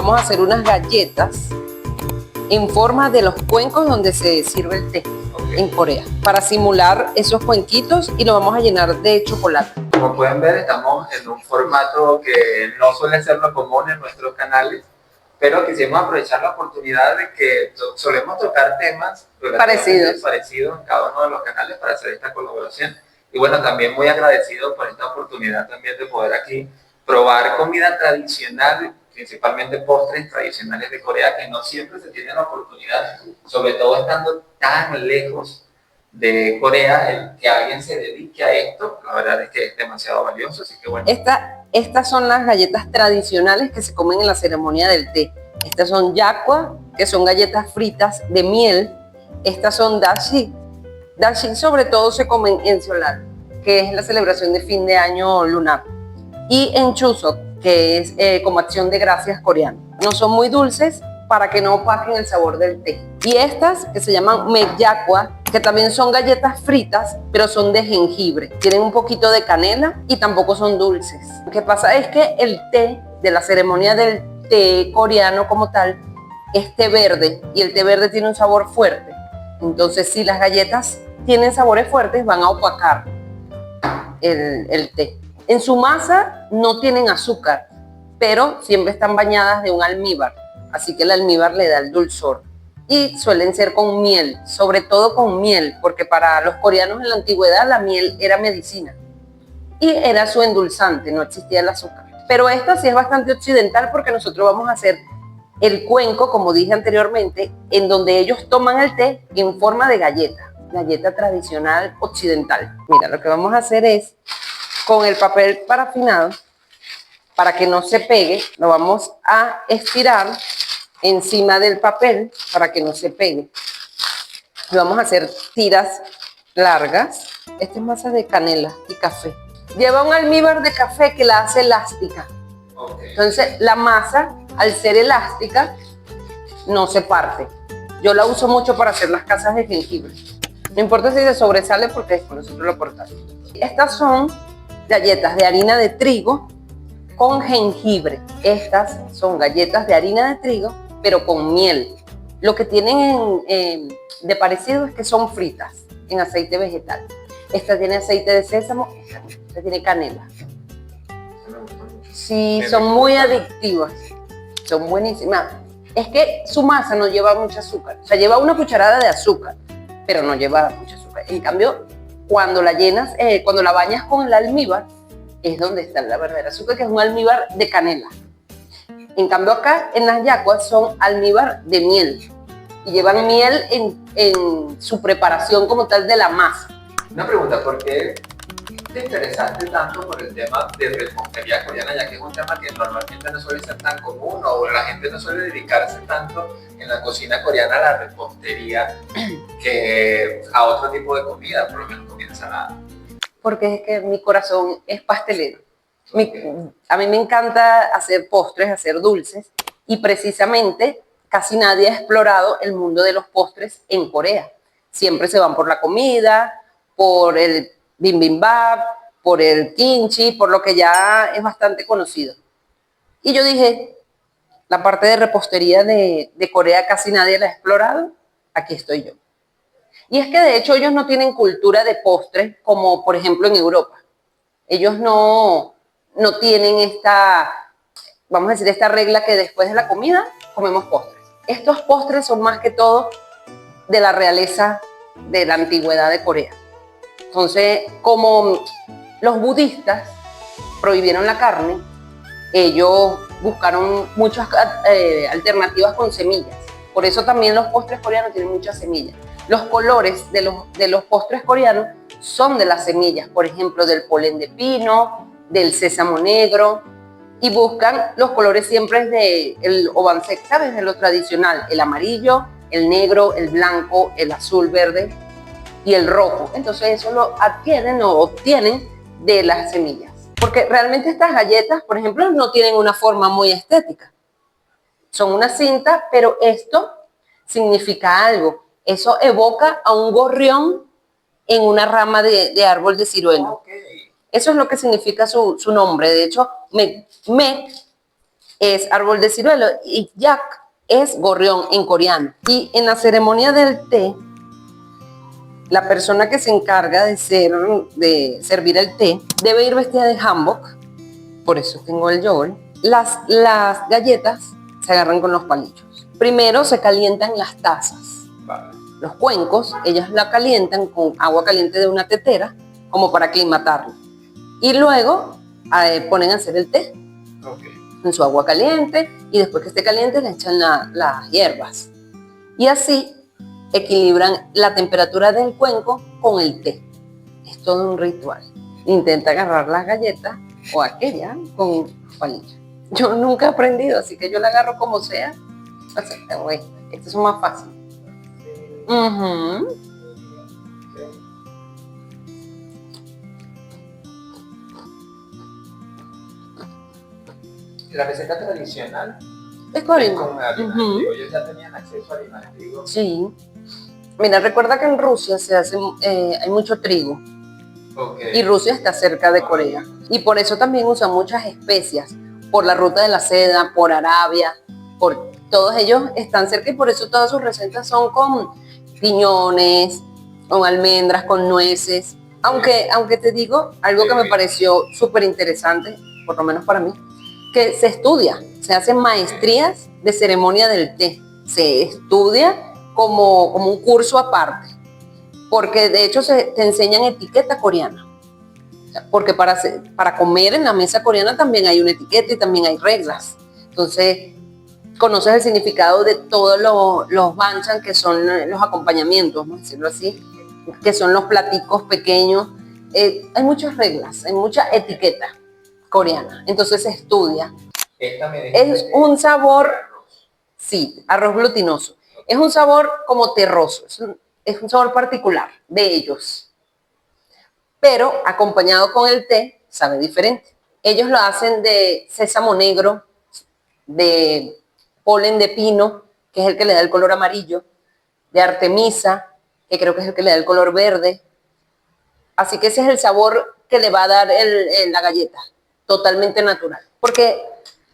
Vamos a hacer unas galletas en forma de los cuencos donde se sirve el té en Corea, para simular esos cuenquitos, y lo vamos a llenar de chocolate. Como pueden ver, estamos en un formato que no suele ser lo común en nuestros canales, pero quisimos aprovechar la oportunidad de que solemos tocar temas parecidos en cada uno de los canales para hacer esta colaboración. Y bueno, también muy agradecido por esta oportunidad también de poder aquí probar comida tradicional, principalmente postres tradicionales de Corea, que no siempre se tiene la oportunidad, sobre todo estando tan lejos de Corea, el que alguien se dedique a esto, la verdad es que es demasiado valioso, así que bueno. Estas son las galletas tradicionales que se comen en la ceremonia del té. Estas son yakwa, que son galletas fritas de miel. Estas son dashi. Dashi sobre todo se comen en Seollal, que es la celebración de fin de año lunar, y en Chuseok, que es como acción de gracias coreano. No son muy dulces para que no opaquen el sabor del té. Y estas, que se llaman megyakwa, que también son galletas fritas, pero son de jengibre. Tienen un poquito de canela y tampoco son dulces. Lo que pasa es que el té de la ceremonia del té coreano como tal es té verde, y el té verde tiene un sabor fuerte. Entonces, si las galletas tienen sabores fuertes, van a opacar el té. En su masa no tienen azúcar, pero siempre están bañadas de un almíbar, así que el almíbar le da el dulzor. Y suelen ser con miel, sobre todo con miel, porque para los coreanos en la antigüedad la miel era medicina y era su endulzante, no existía el azúcar. Pero esta sí es bastante occidental, porque nosotros vamos a hacer el cuenco, como dije anteriormente, en donde ellos toman el té en forma de galleta tradicional occidental. Mira, lo que vamos a hacer es, con el papel parafinado, para que no se pegue, lo vamos a estirar encima del papel para que no se pegue. Y vamos a hacer tiras largas. Esta es masa de canela y café. Lleva un almíbar de café que la hace elástica. Entonces la masa, al ser elástica, no se parte. Yo la uso mucho para hacer las casas de jengibre. No importa si se sobresale, porque después nosotros lo cortamos. Estas son galletas de harina de trigo con jengibre. Estas son galletas de harina de trigo, pero con miel. Lo que tienen de parecido es que son fritas en aceite vegetal. Esta tiene aceite de sésamo, esta tiene canela. Sí, son muy adictivas, son buenísimas. Es que su masa no lleva mucho azúcar, o sea, lleva una cucharada de azúcar, pero no lleva mucho azúcar. En cambio, cuando la llenas, cuando la bañas con el almíbar, es donde está la verdadera azúcar, que es un almíbar de canela. En cambio acá, en las yacuas, son almíbar de miel, y llevan miel en su preparación como tal de la masa. Una pregunta, ¿por qué te interesaste tanto por el tema de repostería coreana, ya que es un tema que normalmente no suele ser tan común, o la gente no suele dedicarse tanto en la cocina coreana a la repostería que a otro tipo de comida, por lo menos comida salada? Porque es que mi corazón es pastelero. A mí me encanta hacer postres, hacer dulces, y precisamente casi nadie ha explorado el mundo de los postres en Corea. Siempre se van por la comida, por el bibimbap, por el kimchi, por lo que ya es bastante conocido. Y yo dije, la parte de repostería de Corea casi nadie la ha explorado, aquí estoy yo. Y es que de hecho ellos no tienen cultura de postres como por ejemplo en Europa. Ellos no tienen esta, vamos a decir, esta regla que después de la comida comemos postres. Estos postres son más que todo de la realeza de la antigüedad de Corea. Entonces, como los budistas prohibieron la carne, ellos buscaron muchas alternativas con semillas. Por eso también los postres coreanos tienen muchas semillas. Los colores de los postres coreanos son de las semillas, por ejemplo, del polen de pino, del sésamo negro, y buscan los colores siempre del obansek, ¿sabes? De lo tradicional, el amarillo, el negro, el blanco, el azul, verde y el rojo. Entonces eso lo adquieren o obtienen de las semillas. Porque realmente estas galletas, por ejemplo, no tienen una forma muy estética. Son una cinta, pero esto significa algo. Eso evoca a un gorrión en una rama de árbol de ciruelo. Okay. Eso es lo que significa su nombre. De hecho, me es árbol de ciruelo y yak es gorrión en coreano. Y en la ceremonia del té, la persona que se encarga de servir el té debe ir vestida de hanbok, por eso tengo el yogur. Las galletas se agarran con los palillos. Primero se calientan las tazas. Vale. Los cuencos, ellas la calientan con agua caliente de una tetera, como para aclimatarla. Y luego ponen a hacer el té en su agua caliente, y después que esté caliente le echan las hierbas. Y así equilibran la temperatura del cuenco con el té. Es todo un ritual. Intenta agarrar las galletas o aquella con palillos. Yo nunca he aprendido, así que yo la agarro como sea. O sea, estos son más fáciles. La receta tradicional es con harina trigo. Ellos ya tenían acceso a harina de trigo. Sí. Mira, recuerda que en Rusia se hace, hay mucho trigo. Y Rusia está cerca de Corea. Y por eso también usan muchas especias. Por la ruta de la seda, por Arabia, por todos ellos están cerca, y por eso todas sus recetas son con piñones, con almendras, con nueces. Aunque te digo algo que me pareció súper interesante, por lo menos para mí, que se estudia, se hacen maestrías de ceremonia del té. Se estudia como un curso aparte, porque de hecho te enseñan etiqueta coreana. Porque para comer en la mesa coreana también hay una etiqueta y también hay reglas. Entonces, conoces el significado de todos los banchan, que son los acompañamientos, vamos a decirlo así, que son los platicos pequeños. Hay muchas reglas, hay mucha etiqueta coreana. Entonces se estudia. Es un sabor, sí, arroz glutinoso. Es un sabor como terroso, es un sabor particular de ellos. Pero acompañado con el té, sabe diferente. Ellos lo hacen de sésamo negro, de polen de pino, que es el que le da el color amarillo, de artemisa, que creo que es el que le da el color verde. Así que ese es el sabor que le va a dar la galleta, totalmente natural. Porque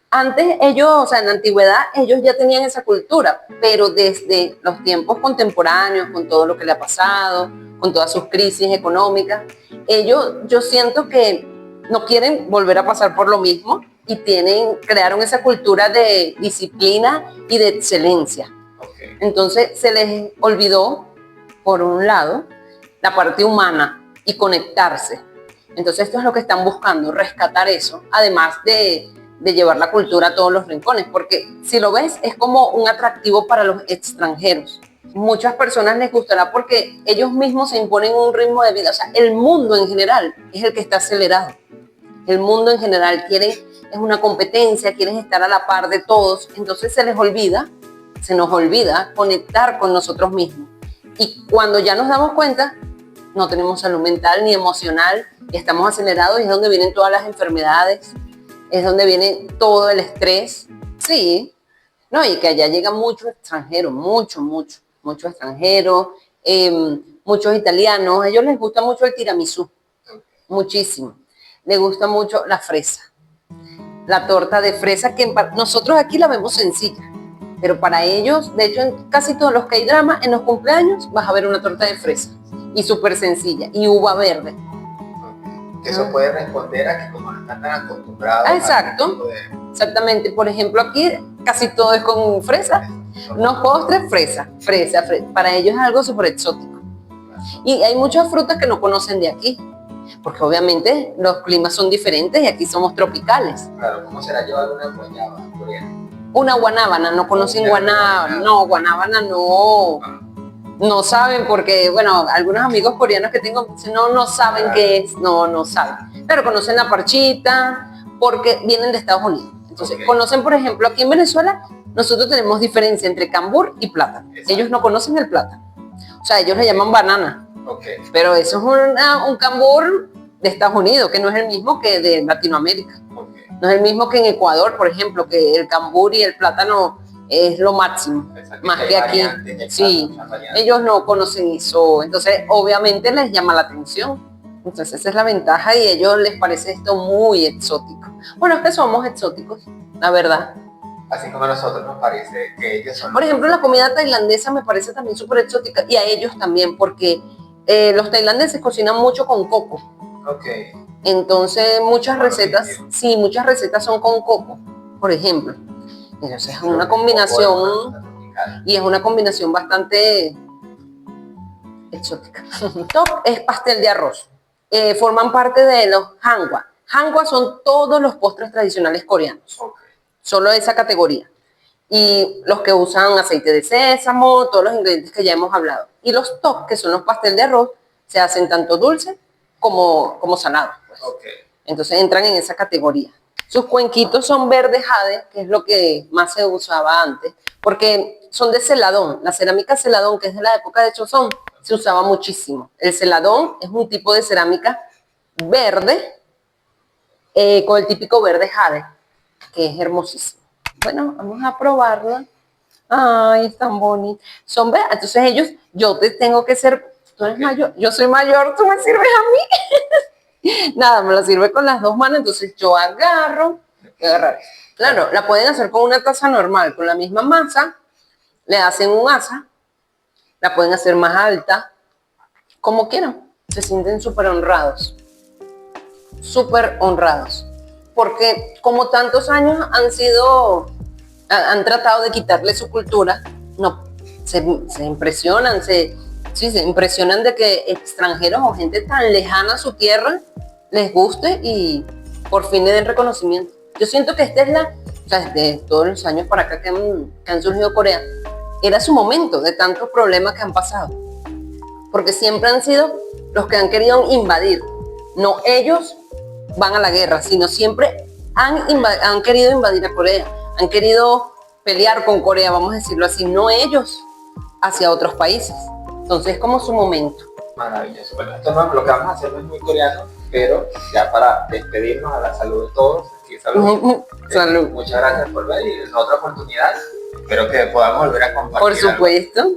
antes ellos, o sea, en la antigüedad, ellos ya tenían esa cultura, pero desde los tiempos contemporáneos, con todo lo que le ha pasado, con todas sus crisis económicas, yo siento que no quieren volver a pasar por lo mismo y crearon esa cultura de disciplina y de excelencia. Entonces se les olvidó, por un lado, la parte humana y conectarse. Entonces esto es lo que están buscando, rescatar eso, además de llevar la cultura a todos los rincones, porque si lo ves es como un atractivo para los extranjeros. Muchas personas les gustará porque ellos mismos se imponen un ritmo de vida. O sea, el mundo en general es el que está acelerado. El mundo en general es una competencia, quieren estar a la par de todos. Entonces se nos olvida conectar con nosotros mismos. Y cuando ya nos damos cuenta, no tenemos salud mental ni emocional, y estamos acelerados, y es donde vienen todas las enfermedades, es donde viene todo el estrés. Sí, no, y que allá llega mucho extranjero, mucho extranjero, muchos italianos. A ellos les gusta mucho el tiramisú, muchísimo. Les gusta mucho la fresa, la torta de fresa, que nosotros aquí la vemos sencilla, pero para ellos, de hecho, en casi todos los K-dramas, en los cumpleaños vas a ver una torta de fresa, y súper sencilla, y uva verde. Eso puede responder a que como no están tan acostumbrados. Exacto, exactamente. Por ejemplo, aquí casi todo es con fresa. Los postres, fresa. Para ellos es algo súper exótico. Y hay muchas frutas que no conocen de aquí, porque obviamente los climas son diferentes y aquí somos tropicales. Claro, ¿cómo será llevar una guayaba coreana? Una guanábana, no conocen guanábana. No, guanábana no. No saben, porque, bueno, algunos amigos coreanos que tengo dicen, no saben qué es, no saben. Pero conocen la parchita porque vienen de Estados Unidos. Entonces, conocen, por ejemplo, aquí en Venezuela, nosotros tenemos diferencia entre cambur y plátano. Ellos no conocen el plátano. O sea, ellos le llaman banana. Pero eso es un cambur de Estados Unidos, que no es el mismo que de Latinoamérica. No es el mismo que en Ecuador, por ejemplo, que el cambur y el plátano es lo máximo, más que aquí. Sí, ellos no conocen eso, entonces obviamente les llama la atención. Entonces esa es la ventaja y a ellos les parece esto muy exótico. Bueno, es que somos exóticos, la verdad. Así como a nosotros nos parece que ellos son... Por ejemplo, la comida tailandesa me parece también súper exótica y a ellos también porque los tailandeses cocinan mucho con coco. Ok. Entonces muchas recetas, sí, muchas recetas son con coco, por ejemplo. Entonces es una combinación y es una combinación bastante exótica. Top es pastel de arroz. Forman parte de los hangwa. Hangwa son todos los postres tradicionales coreanos. Okay. Solo esa categoría. Y los que usan aceite de sésamo, todos los ingredientes que ya hemos hablado. Y los top, que son los pastel de arroz, se hacen tanto dulce como salado. Pues. Okay. Entonces entran en esa categoría. Sus cuenquitos son verde jade, que es lo que más se usaba antes, porque son de celadón. La cerámica celadón, que es de la época de Joseon, se usaba muchísimo. El celadón es un tipo de cerámica verde, con el típico verde jade, que es hermosísimo. Bueno, vamos a probarla. Ay, es tan bonito. Son verdes. Entonces ellos, yo te tengo que ser, tú eres mayor, yo soy mayor, tú me sirves a mí. Nada, me lo sirve con las dos manos, entonces yo agarro. Claro, la pueden hacer con una taza normal, con la misma masa, le hacen un asa, la pueden hacer más alta, como quieran. Se sienten súper honrados, porque como tantos años han tratado de quitarle su cultura, no, se impresionan, se impresionan de que extranjeros o gente tan lejana a su tierra les guste y por fin le den reconocimiento. Yo siento que esta es desde todos los años para acá que han surgido Corea, era su momento de tantos problemas que han pasado. Porque siempre han sido los que han querido invadir. No ellos van a la guerra, sino siempre han querido invadir a Corea. Han querido pelear con Corea, vamos a decirlo así, no ellos hacia otros países. Entonces es como su momento. Maravilloso. Bueno, esto no, lo que vamos a hacer no es muy coreano, pero ya para despedirnos a la salud de todos, aquí salud. Salud. Muchas gracias por ver y en otra oportunidad espero que podamos volver a compartir. Por supuesto.